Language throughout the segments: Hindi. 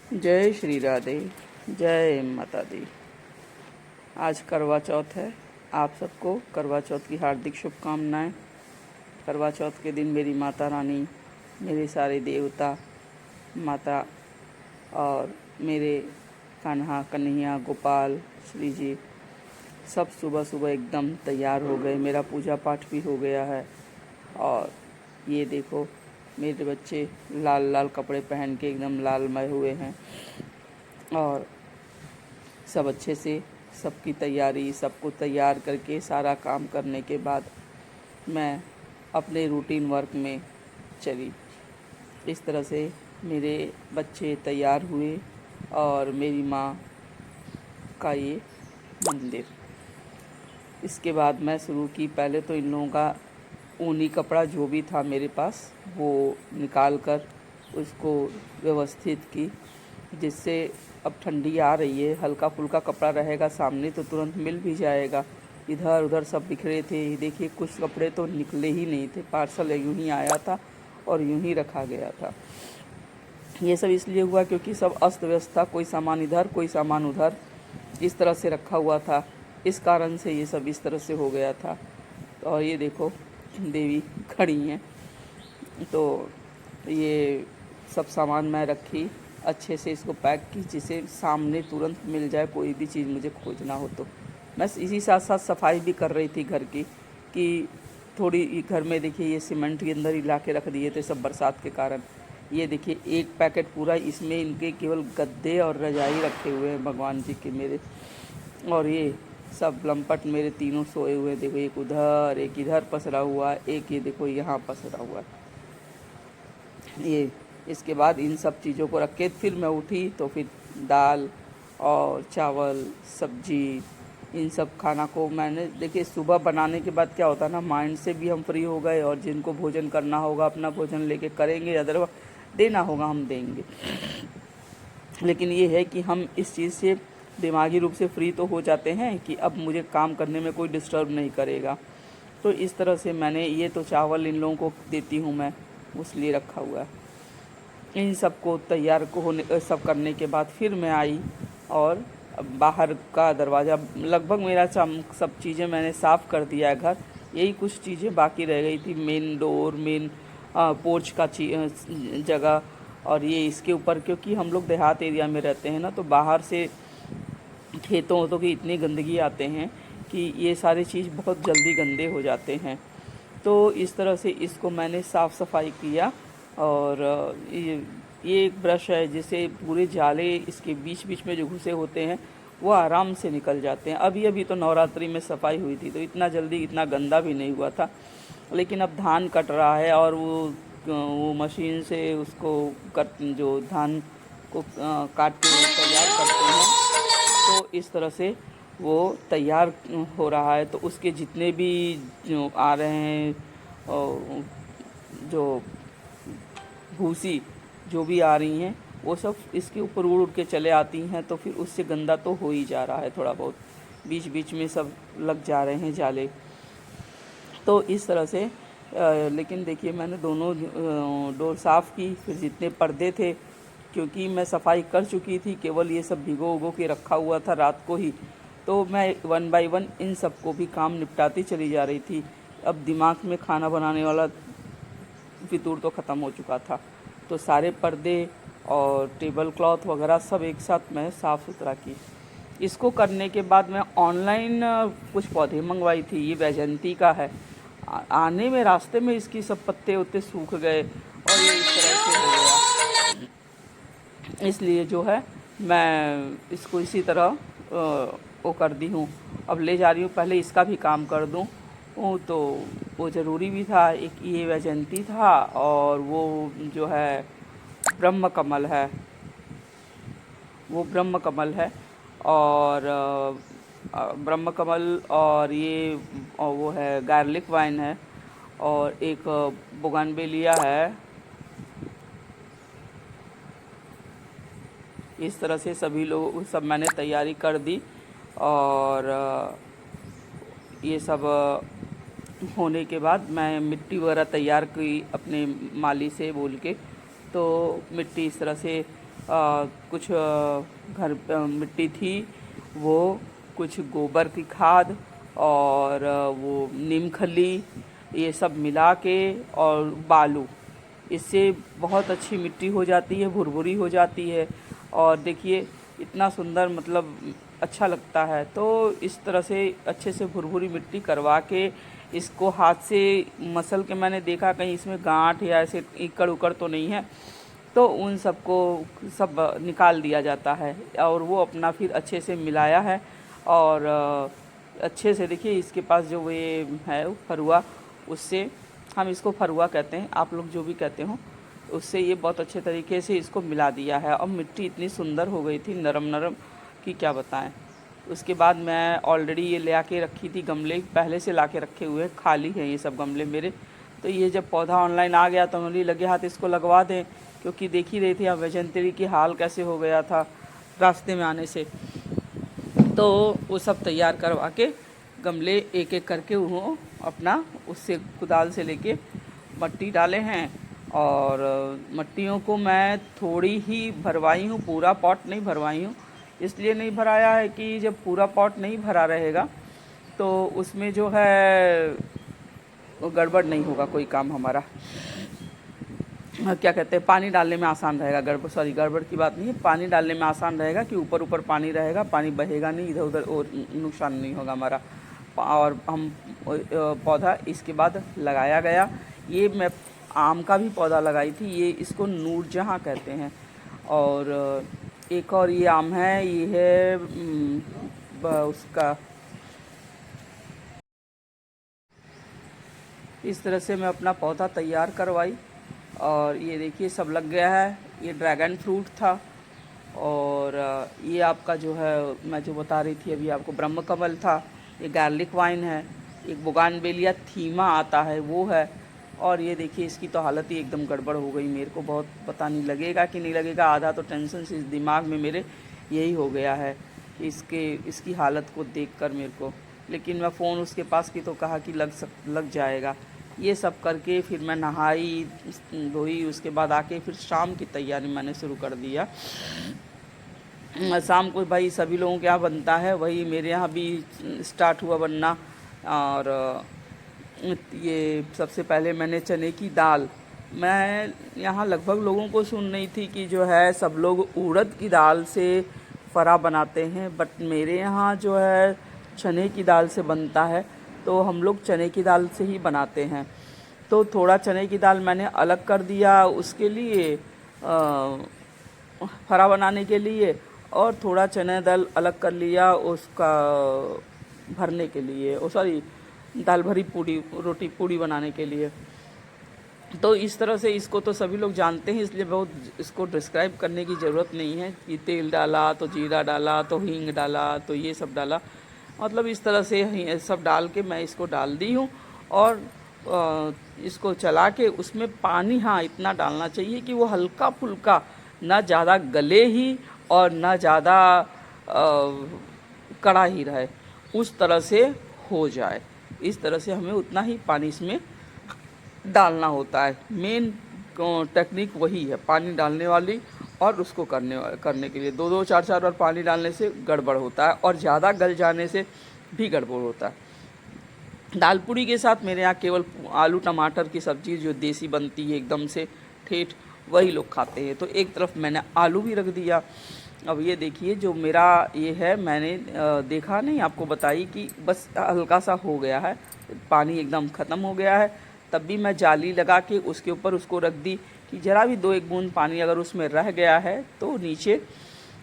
जय श्री राधे। जय माता दी। आज करवा चौथ है। आप सबको करवा चौथ की हार्दिक शुभकामनाएं। करवा चौथ के दिन मेरी माता रानी, मेरे सारे देवता, माता और मेरे कान्हा, कन्हैया, गोपाल, श्री जी सब सुबह सुबह एकदम तैयार हो गए। मेरा पूजा पाठ भी हो गया है। और ये देखो मेरे बच्चे लाल लाल कपड़े पहन के एकदम लालमय हुए हैं। और सब अच्छे से सबकी तैयारी, सबको तैयार करके सारा काम करने के बाद मैं अपने रूटीन वर्क में चली। इस तरह से मेरे बच्चे तैयार हुए और मेरी माँ का ये मंदिर। इसके बाद मैं शुरू की। पहले तो इन लोगों का ऊनी कपड़ा जो भी था मेरे पास वो निकाल कर उसको व्यवस्थित की, जिससे अब ठंडी आ रही है, हल्का फुल्का कपड़ा रहेगा सामने तो तुरंत मिल भी जाएगा। इधर उधर सब बिखरे थे। देखिए कुछ कपड़े तो निकले ही नहीं थे, पार्सल यूं ही आया था और यूं ही रखा गया था। ये सब इसलिए हुआ क्योंकि सब अस्त व्यस्त था, कोई सामान इधर कोई सामान उधर इस तरह से रखा हुआ था। इस कारण से ये सब इस तरह से हो गया था। और ये देखो देवी खड़ी हैं, तो ये सब सामान मैं रखी, अच्छे से इसको पैक की, जिसे सामने तुरंत मिल जाए कोई भी चीज़ मुझे खोजना हो तो। मैं इसी साथ साथ सफाई भी कर रही थी घर की, कि थोड़ी घर में देखिए ये सीमेंट के अंदर हिला के रख दिए थे सब बरसात के कारण। ये देखिए एक पैकेट पूरा, इसमें इनके केवल गद्दे और रजाई रखे हुए हैं भगवान जी के मेरे। और ये सब लंपट मेरे तीनों सोए हुए, देखो एक उधर, एक इधर पसरा हुआ, एक ये देखो यहाँ पसरा हुआ। ये इसके बाद इन सब चीज़ों को रख के फिर मैं उठी तो फिर दाल और चावल, सब्जी, इन सब खाना को मैंने, देखिए सुबह बनाने के बाद क्या होता है ना, माइंड से भी हम फ्री हो गए और जिनको भोजन करना होगा अपना भोजन लेके करेंगे, अदरवाइज देना होगा हम देंगे। लेकिन ये है कि हम इस चीज़ से दिमागी रूप से फ्री तो हो जाते हैं कि अब मुझे काम करने में कोई डिस्टर्ब नहीं करेगा। तो इस तरह से मैंने ये तो चावल इन लोगों को देती हूँ मैं, उसलिए रखा हुआ है। इन सब को तैयार को होने सब करने के बाद फिर मैं आई और बाहर का दरवाज़ा लगभग मेरा सब चीज़ें मैंने साफ़ कर दिया है घर। यही कुछ चीज़ें बाकी रह गई थी, मेन डोर, मेन पोर्च का जगह। और ये इसके ऊपर, क्योंकि हम लोग देहात एरिया में रहते हैं ना, तो बाहर से खेतों वोतों की इतनी गंदगी आते हैं कि ये सारी चीज़ बहुत जल्दी गंदे हो जाते हैं। तो इस तरह से इसको मैंने साफ़ सफाई किया। और ये एक ब्रश है जिसे पूरे जाले इसके बीच बीच में जो घुसे होते हैं वो आराम से निकल जाते हैं। अभी अभी तो नवरात्रि में सफाई हुई थी तो इतना जल्दी इतना गंदा भी नहीं हुआ था। लेकिन अब धान कट रहा है और वो मशीन से उसको जो धान को काट के तैयार करते हैं, तो इस तरह से वो तैयार हो रहा है। तो उसके जितने भी जो आ रहे हैं जो भूसी जो भी आ रही हैं वो सब इसके ऊपर उड़ उड़ के चले आती हैं, तो फिर उससे गंदा तो हो ही जा रहा है थोड़ा बहुत, बीच बीच में सब लग जा रहे हैं जाले। तो इस तरह से लेकिन देखिए मैंने दोनों डोर साफ़ की। फिर जितने पर्दे थे, क्योंकि मैं सफाई कर चुकी थी, केवल ये सब भिगो उगो के रखा हुआ था रात को ही, तो मैं 1 बाय 1 इन सब को भी काम निपटाती चली जा रही थी। अब दिमाग में खाना बनाने वाला फितूर तो ख़त्म हो चुका था। तो सारे पर्दे और टेबल क्लॉथ वगैरह सब एक साथ मैं साफ़ सुथरा की। इसको करने के बाद मैं ऑनलाइन कुछ पौधे मंगवाई थी। ये वैजयंती का है। आने में रास्ते में इसकी सब पत्ते उत्ते सूख गए और ये इस तरह से हो गया। इसलिए जो है मैं इसको इसी तरह वो कर दी हूँ। अब ले जा रही हूँ, पहले इसका भी काम कर दूँ। तो वो ज़रूरी भी था। एक ये वैजयंती था और वो जो है ब्रह्म कमल है, वो ब्रह्म कमल है। और ब्रह्म कमल और ये वो है गार्लिक वाइन है और एक बोगनवेलिया है। इस तरह से सभी लोग सब मैंने तैयारी कर दी। और ये सब होने के बाद मैं मिट्टी वगैरह तैयार की अपने माली से बोल के। तो मिट्टी इस तरह से कुछ घर मिट्टी थी, वो कुछ गोबर की खाद और वो नीम खली, ये सब मिला के और बालू, इससे बहुत अच्छी मिट्टी हो जाती है, भुरभुरी हो जाती है। और देखिए इतना सुंदर, मतलब अच्छा लगता है। तो इस तरह से अच्छे से भुरभुरी मिट्टी करवा के इसको हाथ से मसल के मैंने देखा कहीं इसमें गांठ या ऐसे इकड़ उकड़ तो नहीं है, तो उन सबको सब निकाल दिया जाता है और वो अपना फिर अच्छे से मिलाया है। और अच्छे से देखिए इसके पास जो ये है फरुआ, उससे, हम इसको फरुआ कहते हैं, आप लोग जो भी कहते हो, उससे ये बहुत अच्छे तरीके से इसको मिला दिया है। और मिट्टी इतनी सुंदर हो गई थी, नरम नरम, कि क्या बताएं। उसके बाद मैं ऑलरेडी ये ले आके रखी थी, गमले पहले से ला के रखे हुए, खाली हैं ये सब गमले मेरे। तो ये जब पौधा ऑनलाइन आ गया तो मुझे लगे हाथ इसको लगवा दें, क्योंकि देख ही रही थी अब वैजंतरी की हाल कैसे हो गया था रास्ते में आने से। तो वो सब तैयार करवा के गमले एक एक करके वो अपना उससे कुदाल से लेके मट्टी डाले हैं। और मट्टियों को मैं थोड़ी ही भरवाई हूँ, पूरा पॉट नहीं भरवाई हूँ। इसलिए नहीं भराया है कि जब पूरा पॉट नहीं भरा रहेगा तो उसमें जो है वो गड़बड़ नहीं होगा कोई काम हमारा, क्या कहते हैं, पानी डालने में आसान रहेगा। गड़बड़ की बात नहीं है, पानी डालने में आसान रहेगा कि ऊपर ऊपर पानी रहेगा, पानी बहेगा नहीं इधर उधर और नुकसान नहीं होगा हमारा। और हम पौधा इसके बाद लगाया गया। ये मैं आम का भी पौधा लगाई थी, ये इसको नूरजहाँ कहते हैं। और एक और ये आम है, ये है उसका। इस तरह से मैं अपना पौधा तैयार करवाई और ये देखिए सब लग गया है। ये ड्रैगन फ्रूट था और ये आपका जो है मैं जो बता रही थी अभी आपको, ब्रह्म कमल था। ये गार्लिक वाइन है, एक बोगानवेलिया थीमा आता है वो है। और ये देखिए इसकी तो हालत ही एकदम गड़बड़ हो गई, मेरे को बहुत पता नहीं लगेगा कि नहीं लगेगा, आधा तो टेंशन से इस दिमाग में मेरे यही हो गया है इसकी हालत को देखकर मेरे को। लेकिन मैं फ़ोन उसके पास की तो कहा कि लग जाएगा। ये सब करके फिर मैं नहाई धोई, उसके बाद आके फिर शाम की तैयारी मैंने शुरू कर दिया। शाम को भाई सभी लोगों के यहाँ बनता है, वही मेरे यहाँ भी स्टार्ट हुआ बनना। और ये सबसे पहले मैंने चने की दाल, मैं यहाँ लगभग लोगों को सुन रही थी कि जो है सब लोग उड़द की दाल से फरा बनाते हैं, बट मेरे यहाँ जो है चने की दाल से बनता है। तो हम लोग चने की दाल से ही बनाते हैं। तो थोड़ा चने की दाल मैंने अलग कर दिया उसके लिए, फरा बनाने के लिए, और थोड़ा चने दाल अलग कर लिया उसका भरने के लिए, दाल भरी रोटी पूड़ी बनाने के लिए। तो इस तरह से इसको तो सभी लोग जानते हैं, इसलिए बहुत इसको डिस्क्राइब करने की ज़रूरत नहीं है कि तेल डाला तो जीरा डाला तो हींग डाला तो ये सब डाला। मतलब इस तरह से सब डाल के मैं इसको डाल दी हूँ। और इसको चला के उसमें पानी, हाँ इतना डालना चाहिए कि वो हल्का फुल्का, ना ज़्यादा गले ही और ना ज़्यादा कड़ा ही रहे, उस तरह से हो जाए। इस तरह से हमें उतना ही पानी इसमें डालना होता है। मेन टेक्निक वही है, पानी डालने वाली। और उसको करने के लिए 2-2 4-4 बार पानी डालने से गड़बड़ होता है और ज़्यादा गल जाने से भी गड़बड़ होता है। दाल पूड़ी के साथ मेरे यहाँ केवल आलू टमाटर की सब्ज़ी जो देसी बनती है एकदम से ठेठ, वही लोग खाते हैं। तो एक तरफ मैंने आलू भी रख दिया। अब ये देखिए जो मेरा ये है, मैंने देखा नहीं आपको बताई कि बस हल्का सा हो गया है, पानी एकदम ख़त्म हो गया है। तब भी मैं जाली लगा के उसके ऊपर उसको रख दी कि ज़रा भी 2-1 बूंद पानी अगर उसमें रह गया है तो नीचे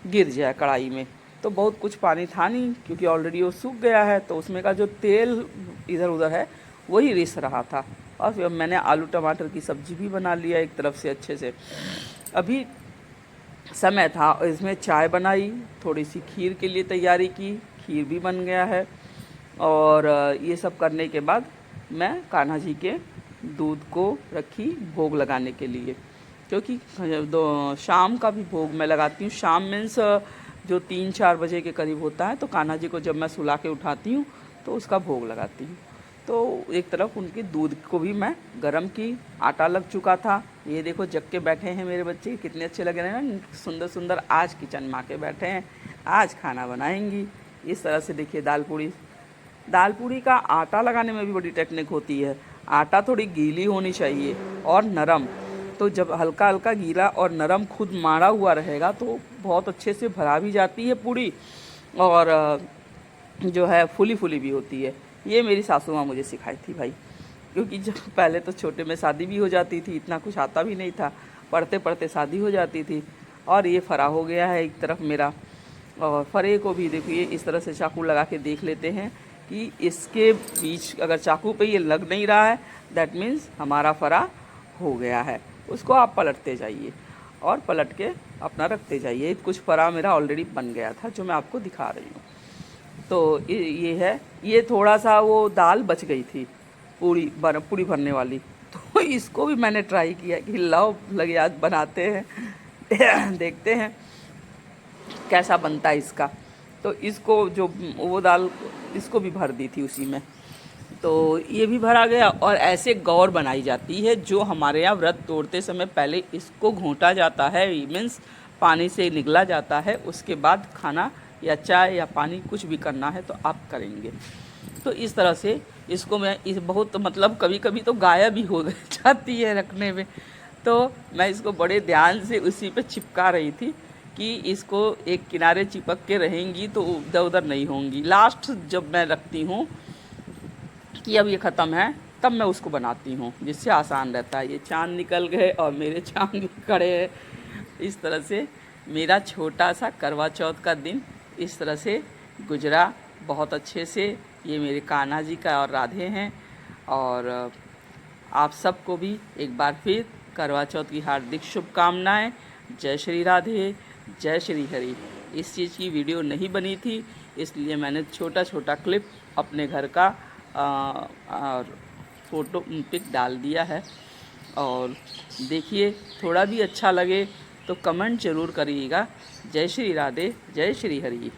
गिर जाए कढ़ाई में। तो बहुत कुछ पानी था नहीं क्योंकि ऑलरेडी वो सूख गया है, तो उसमें का जो तेल इधर उधर है वही रिस रहा था। और फिर मैंने आलू टमाटर की सब्ज़ी भी बना लिया एक तरफ से अच्छे से। अभी समय था, इसमें चाय बनाई, थोड़ी सी खीर के लिए तैयारी की, खीर भी बन गया है। और ये सब करने के बाद मैं कान्हा जी के दूध को रखी भोग लगाने के लिए, क्योंकि शाम का भी भोग मैं लगाती हूँ। शाम मीन्स जो 3-4 बजे के करीब होता है, तो कान्हा जी को जब मैं सुला के उठाती हूँ तो उसका भोग लगाती हूँ। तो एक तरफ उनके दूध को भी मैं गरम की, आटा लग चुका था, ये देखो जग के बैठे हैं मेरे बच्चे, कितने अच्छे लग रहे हैं ना, सुंदर सुंदर। आज किचन माँ के बैठे हैं, आज खाना बनाएंगी। इस तरह से देखिए दाल पूड़ी का आटा लगाने में भी बड़ी टेक्निक होती है। आटा थोड़ी गीली होनी चाहिए और नरम, तो जब हल्का हल्का गीला और नरम खुद माड़ा हुआ रहेगा तो बहुत अच्छे से भरा भी जाती है पूड़ी, और जो है फुली फुली भी होती है। ये मेरी सासू माँ मुझे सिखाई थी भाई, क्योंकि जब पहले तो छोटे में शादी भी हो जाती थी, इतना कुछ आता भी नहीं था, पढ़ते पढ़ते शादी हो जाती थी। और ये फरा हो गया है एक तरफ मेरा, और फरे को भी देखिए इस तरह से चाकू लगा के देख लेते हैं कि इसके बीच अगर चाकू पे ये लग नहीं रहा है, दैट मीन्स हमारा फरा हो गया है। उसको आप पलटते जाइए और पलट के अपना रखते जाइए। कुछ फरा मेरा ऑलरेडी बन गया था जो मैं आपको दिखा रही हूँ। तो ये है, ये थोड़ा सा वो दाल बच गई थी पूड़ी भरने वाली, तो इसको भी मैंने ट्राई किया कि लाओ लगे आज बनाते हैं देखते हैं कैसा बनता है इसका। तो इसको जो वो दाल इसको भी भर दी थी उसी में, तो ये भी भरा गया। और ऐसे गौर बनाई जाती है जो हमारे यहाँ व्रत तोड़ते समय पहले इसको घोंटा जाता है, मीन्स पानी से निगला जाता है, उसके बाद खाना या चाय या पानी कुछ भी करना है तो आप करेंगे। तो इस तरह से इसको मैं इस बहुत मतलब कभी कभी तो गायब भी हो जाती है रखने में, तो मैं इसको बड़े ध्यान से उसी पे चिपका रही थी कि इसको एक किनारे चिपक के रहेंगी तो इधर उधर नहीं होंगी। लास्ट जब मैं रखती हूँ कि अब ये ख़त्म है तब मैं उसको बनाती हूँ, जिससे आसान रहता है। ये चाँद निकल गए और मेरे चाँद भी खड़े हैं। इस तरह से मेरा छोटा सा करवा चौथ का दिन इस तरह से गुजरा बहुत अच्छे से। ये मेरे कान्हा जी का और राधे हैं, और आप सबको भी एक बार फिर करवा चौथ की हार्दिक शुभकामनाएं। जय श्री राधे, जय श्री हरि। इस चीज़ की वीडियो नहीं बनी थी, इसलिए मैंने छोटा छोटा क्लिप अपने घर का और फ़ोटो पिक डाल दिया है। और देखिए थोड़ा भी अच्छा लगे तो कमेंट ज़रूर करिएगा। जय श्री राधे, जय श्री हरि।